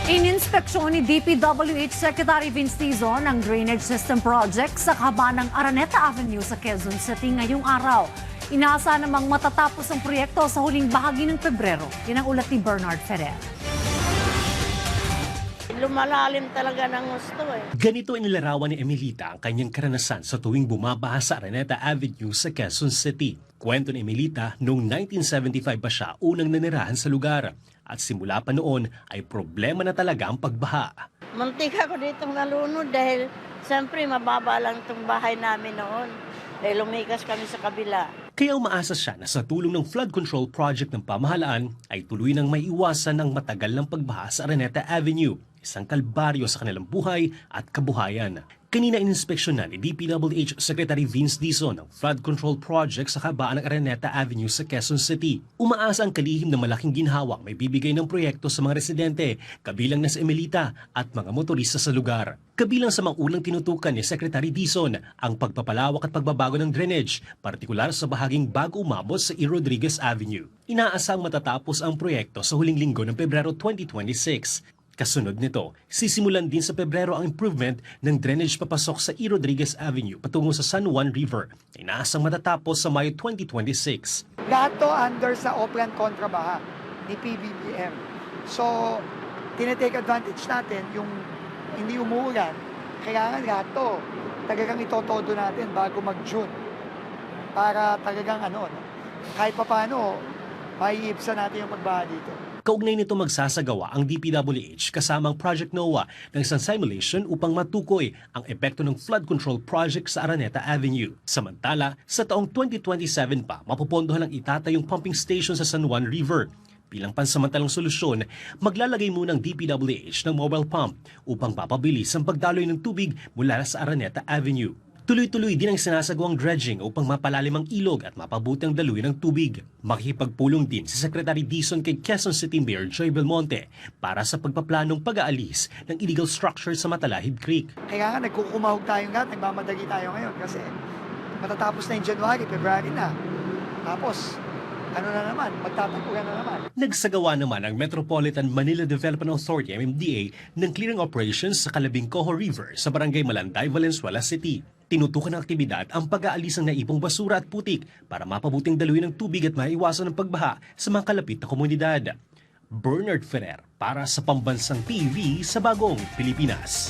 Ininspeksyon ni DPWH Secretary Vince Dizon ang drainage system project sa kahabaan ng Araneta Avenue sa Quezon City ngayong araw. Inaasa namang matatapos ang proyekto sa huling bahagi ng Pebrero. Yan ang ulat ni Bernard Ferrer. Lumalalim talaga ng gusto eh. Ganito inilarawan ni Emilita ang kanyang karanasan sa tuwing bumabaha sa Araneta Avenue sa Quezon City. Kwento ni Emilita, noong 1975 pa siya unang nanirahan sa lugar. At simula pa noon ay problema na talaga ang pagbaha. Muntik ako ditong nalunod dahil siyempre mababa lang itong bahay namin noon. Dahil lumikas kami sa kabila. Kaya umaasa siya na sa tulong ng flood control project ng pamahalaan ay tuloy nang maiwasan ang matagal ng pagbaha sa Araneta Avenue, isang kalbaryo sa kanilang buhay at kabuhayan. Kanina ininspeksyonan ni DPWH Secretary Vince Dizon ang flood control project sa kabaan ng Araneta Avenue sa Quezon City. Umaasa ang kalihim na malaking ginhawa may bibigay ng proyekto sa mga residente, kabilang na si Emilita at mga motorista sa lugar. Kabilang sa mga unang tinutukan ni Secretary Dizon ang pagpapalawak at pagbabago ng drainage, partikular sa bahaging bago umabot sa E. Rodriguez Avenue. Inaasang matatapos ang proyekto sa huling linggo ng Pebrero 2026. Kasunod nito, sisimulan din sa Pebrero ang improvement ng drainage papasok sa E. Rodriguez Avenue patungo sa San Juan River. Inaasang matatapos sa Mayo 2026. Lahat to under sa Oplan Kontrabaha ni PBBM. So, tinetake advantage natin yung hindi umuulan. Kailangan lahat to talagang itotodo natin bago mag-June. Para talagang kahit pa paano, maiibsan natin yung pagbaha dito. Kaugnay nito magsasagawa ang DPWH kasama ang Project NOAA ng isang simulation upang matukoy ang epekto ng flood control project sa Araneta Avenue. Samantala, sa taong 2027 pa, mapupondohan ang itatayong pumping station sa San Juan River. Bilang pansamantalang solusyon, maglalagay muna ang DPWH ng mobile pump upang papabilis ang pagdaloy ng tubig mula sa Araneta Avenue. Tuloy-tuloy din ang sinasagawang dredging upang mapalalim ang ilog at mapabuti ang daluyan ng tubig. Makikipagpulong din si Secretary Dizon kay Quezon City Mayor Joy Belmonte para sa pagpaplanong pag-aalis ng illegal structure sa Matalahib Creek. Kailangan nagkukumahog tayong lahat, nagmamadali tayo ngayon kasi matatapos na yung January, February na. Tapos, magtatapugan na naman. Nagsagawa naman ang Metropolitan Manila Development Authority MMDA ng clearing operations sa Calabing Coho River sa Barangay Malanday, Valenzuela City. Tinutukan ng aktibidad ang pag-aalis ng naipong basura at putik para mapabuting daluyan ng tubig at maiwasan ang pagbaha sa mga kalapit na komunidad. Bernard Ferrer para sa Pambansang TV sa Bagong Pilipinas.